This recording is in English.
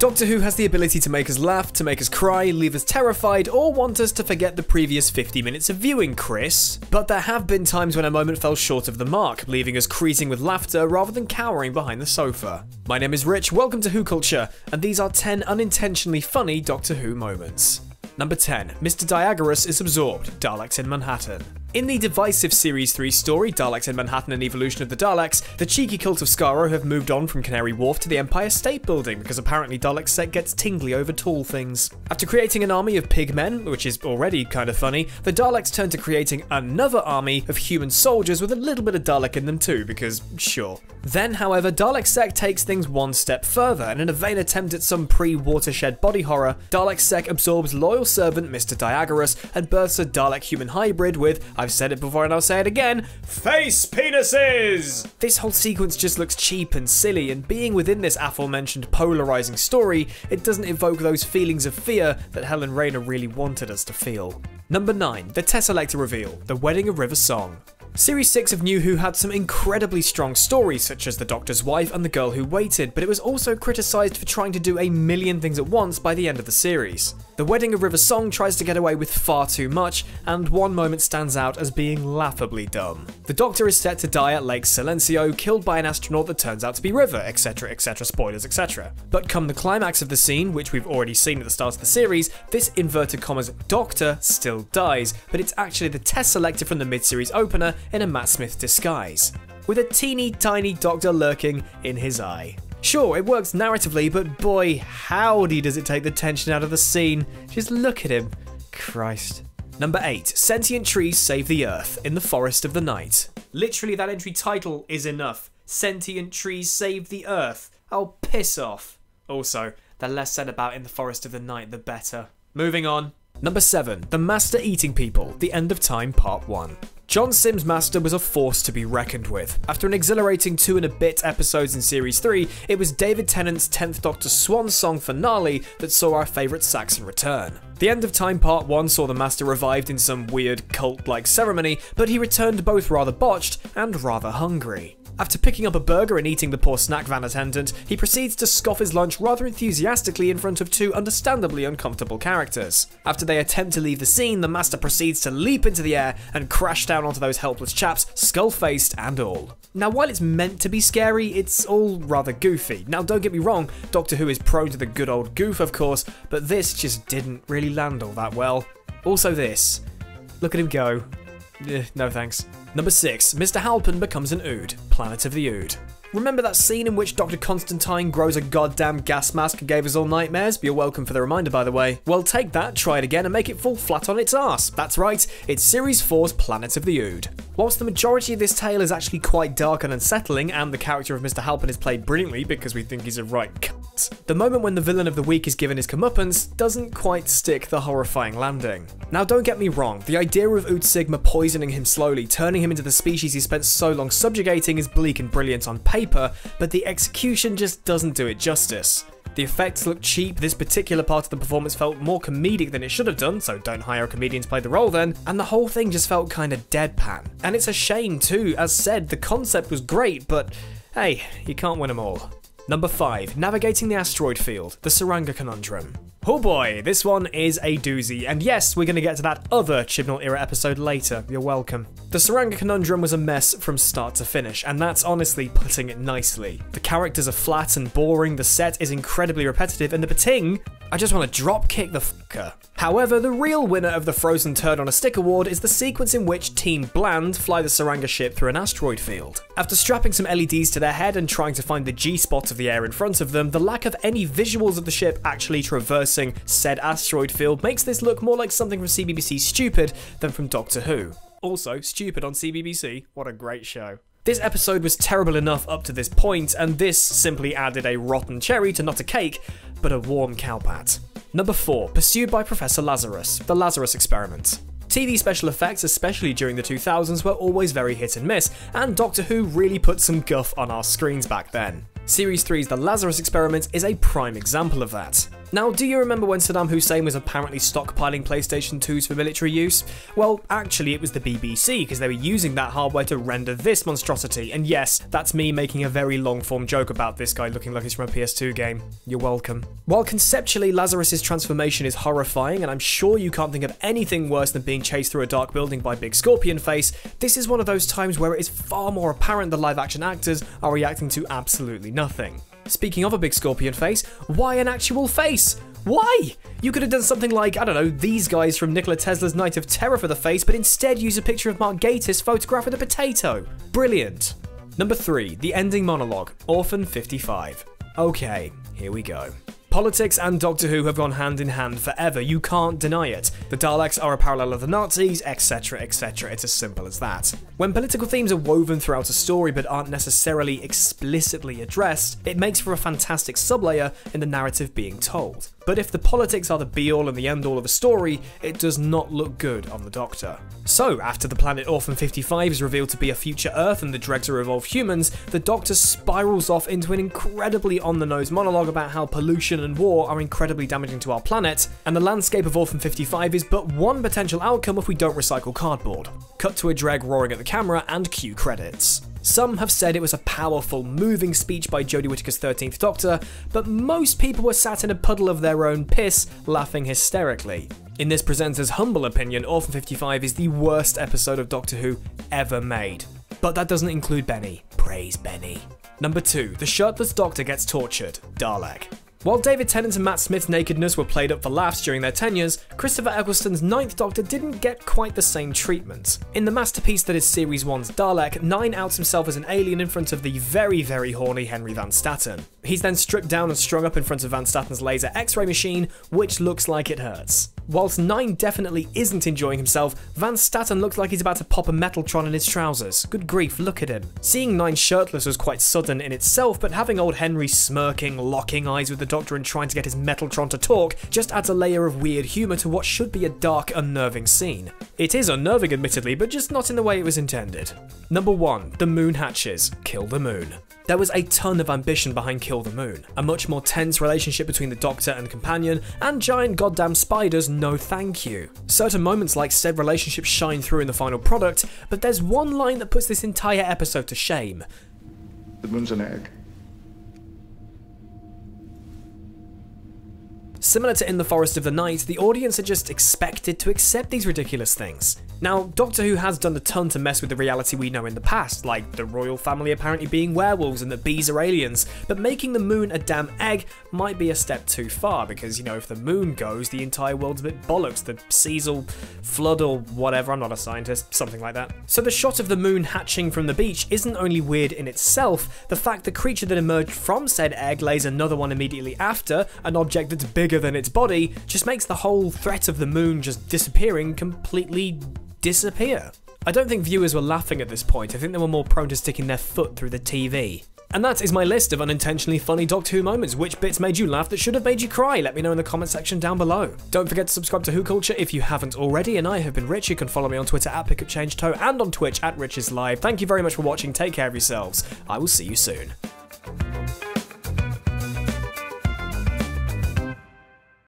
Doctor Who has the ability to make us laugh, to make us cry, leave us terrified, or want us to forget the previous 50 minutes of viewing, Chris. But there have been times when a moment fell short of the mark, leaving us creasing with laughter rather than cowering behind the sofa. My name is Rich, welcome to WhoCulture, and these are 10 unintentionally funny Doctor Who moments. Number 10. Mr. DIAGORAS is absorbed, Daleks in Manhattan. In the divisive Series 3 story, Daleks in Manhattan and Evolution of the Daleks, the cheeky cult of Skaro have moved on from Canary Wharf to the Empire State Building because apparently Dalek Sec gets tingly over tall things. After creating an army of pig men, which is already kind of funny, the Daleks turn to creating another army of human soldiers with a little bit of Dalek in them too, because sure. Then, however, Dalek Sec takes things one step further, and in a vain attempt at some pre-watershed body horror, Dalek Sec absorbs loyal servant Mr. DIAGORAS and births a Dalek human hybrid with, I've said it before and I'll say it again, face penises! This whole sequence just looks cheap and silly, and being within this aforementioned polarizing story, it doesn't evoke those feelings of fear that Helen Rayner really wanted us to feel. Number 9. The TESELECTA reveal, The Wedding of River Song. Series 6 of New Who had some incredibly strong stories, such as The Doctor's Wife and The Girl Who Waited, but it was also criticised for trying to do a million things at once by the end of the series. The Wedding of River Song tries to get away with far too much, and one moment stands out as being laughably dumb. The Doctor is set to die at Lake Silencio, killed by an astronaut that turns out to be River, etc, etc, spoilers, etc. But come the climax of the scene, which we've already seen at the start of the series, this inverted commas Doctor still dies, but it's actually the Teselecta from the mid-series opener in a Matt Smith disguise, with a teeny tiny Doctor lurking in his eye. Sure, it works narratively, but boy, howdy does it take the tension out of the scene. Just look at him. Christ. Number 8. Sentient trees save the Earth in the Forest of the Night. Literally, that entry title is enough. Sentient trees save the Earth. Oh, piss off. Also, the less said about in the Forest of the Night, the better. Moving on. Number 7. The Master Eating People, The End of Time Part 1. John Simm's Master was a force to be reckoned with. After an exhilarating 2 and a bit episodes in Series 3, it was David Tennant's 10th Doctor swan song finale that saw our favourite Saxon return. The End of Time Part 1 saw the Master revived in some weird cult-like ceremony, but he returned both rather botched and rather hungry. After picking up a burger and eating the poor snack van attendant, he proceeds to scoff his lunch rather enthusiastically in front of 2 understandably uncomfortable characters. After they attempt to leave the scene, the Master proceeds to leap into the air and crash down onto those helpless chaps, skull-faced and all. Now, while it's meant to be scary, it's all rather goofy. Now, don't get me wrong, Doctor Who is prone to the good old goof, of course, but this just didn't really land all that well. Also this. Look at him go. No thanks. Number 6. Mr. Halpen becomes an Ood, Planet of the Ood. Remember that scene in which Dr. Constantine grows a goddamn gas mask and gave us all nightmares? You're welcome for the reminder, by the way. Well, take that, try it again, and make it fall flat on its arse. That's right, it's Series 4's Planet of the Ood. Whilst the majority of this tale is actually quite dark and unsettling, and the character of Mr. Halpen is played brilliantly because we think he's a right cunt, the moment when the villain of the week is given his comeuppance doesn't quite stick the horrifying landing. Now, don't get me wrong, the idea of Ood Sigma poisoning him slowly, turning him into the species he spent so long subjugating is bleak and brilliant on paper, but the execution just doesn't do it justice. The effects look cheap, this particular part of the performance felt more comedic than it should have done, so don't hire a comedian to play the role then, and the whole thing just felt kinda deadpan. And it's a shame too, as said, the concept was great, but hey, you can't win them all. Number 5. Navigating the Asteroid Field, the TSURANGA Conundrum. Oh boy, this one is a doozy, and yes, we're going to get to that other Chibnall era episode later, you're welcome. The TSURANGA Conundrum was a mess from start to finish, and that's honestly putting it nicely. The characters are flat and boring, the set is incredibly repetitive, and the pating, I just want to drop kick the fucker. However, the real winner of the Frozen Turd on a Stick award is the sequence in which Team Bland fly the TSURANGA ship through an asteroid field. After strapping some LEDs to their head and trying to find the G-spots of the air in front of them, the lack of any visuals of the ship actually traversing said asteroid field makes this look more like something from CBBC Stupid than from Doctor Who. Also, Stupid on CBBC, what a great show. This episode was terrible enough up to this point, and this simply added a rotten cherry to not a cake, but a warm cowpat. Number 4. Pursued by Professor Lazarus, the Lazarus Experiment. TV special effects, especially during the 2000s, were always very hit and miss, and Doctor Who really put some guff on our screens back then. Series 3's The Lazarus Experiment is a prime example of that. Now, do you remember when Saddam Hussein was apparently stockpiling PlayStation 2s for military use? Well, actually it was the BBC, because they were using that hardware to render this monstrosity, and yes, that's me making a very long-form joke about this guy looking like he's from a PS2 game. You're welcome. While conceptually Lazarus' transformation is horrifying, and I'm sure you can't think of anything worse than being chased through a dark building by Big Scorpion Face, this is one of those times where it is far more apparent the live-action actors are reacting to absolutely nothing. Speaking of a Big Scorpion Face, why an actual face? Why? You could have done something like, I don't know, these guys from Nikola Tesla's Night of Terror for the face, but instead use a picture of Mark Gatiss photographed with a potato. Brilliant. Number 3, the ending monologue, Orphan 55. Okay, here we go. Politics and Doctor Who have gone hand in hand forever, you can't deny it. The Daleks are a parallel of the Nazis, etc, etc, it's as simple as that. When political themes are woven throughout a story but aren't necessarily explicitly addressed, it makes for a fantastic sublayer in the narrative being told. But if the politics are the be-all and the end-all of a story, it does not look good on the Doctor. So, after the planet Orphan 55 is revealed to be a future Earth and the dregs are evolved humans, the Doctor spirals off into an incredibly on-the-nose monologue about how pollution and war are incredibly damaging to our planet, and the landscape of Orphan 55 is but one potential outcome if we don't recycle cardboard. Cut to a dreg roaring at the camera and cue credits. Some have said it was a powerful, moving speech by Jodie Whittaker's 13th Doctor, but most people were sat in a puddle of their own piss, laughing hysterically. In this presenter's humble opinion, Orphan 55 is the worst episode of Doctor Who ever made. But that doesn't include Benny. Praise Benny. Number 2, the shirtless Doctor gets tortured, Dalek. While David Tennant and Matt Smith's nakedness were played up for laughs during their tenures, Christopher Eccleston's 9th Doctor didn't get quite the same treatment. In the masterpiece that is Series 1's Dalek, 9 outs himself as an alien in front of the very, very horny Henry Van Statten. He's then stripped down and strung up in front of Van Statten's laser X-ray machine, which looks like it hurts. Whilst 9 definitely isn't enjoying himself, Van Statten looks like he's about to pop a Metaltron in his trousers. Good grief, look at him. Seeing 9 shirtless was quite sudden in itself, but having old Henry smirking, locking eyes with the Doctor and trying to get his Metaltron to talk just adds a layer of weird humour to what should be a dark, unnerving scene. It is unnerving admittedly, but just not in the way it was intended. Number 1, the moon hatches. Kill the moon. There was a ton of ambition behind Kill the Moon, a much more tense relationship between the Doctor and companion, and giant goddamn spiders, no thank you. Certain moments like said relationship shine through in the final product, but there's one line that puts this entire episode to shame. The moon's an egg. Similar to In the Forest of the Night, the audience are just expected to accept these ridiculous things. Now, Doctor Who has done a ton to mess with the reality we know in the past, like the royal family apparently being werewolves and that bees are aliens, but making the moon a damn egg might be a step too far, because, you know, if the moon goes, the entire world's a bit bollocks, the seas will flood or whatever, I'm not a scientist, something like that. So the shot of the moon hatching from the beach isn't only weird in itself, the fact the creature that emerged from said egg lays another one immediately after, an object that's bigger than its body, just makes the whole threat of the moon just disappearing completely disappear. I don't think viewers were laughing at this point, I think they were more prone to sticking their foot through the TV. And that is my list of unintentionally funny Doctor Who moments. Which bits made you laugh that should have made you cry? Let me know in the comment section down below. Don't forget to subscribe to WhoCulture if you haven't already, and I have been Rich. You can follow me on Twitter at PickupChangeToe and on Twitch at RichIsLive. Thank you very much for watching, take care of yourselves. I will see you soon.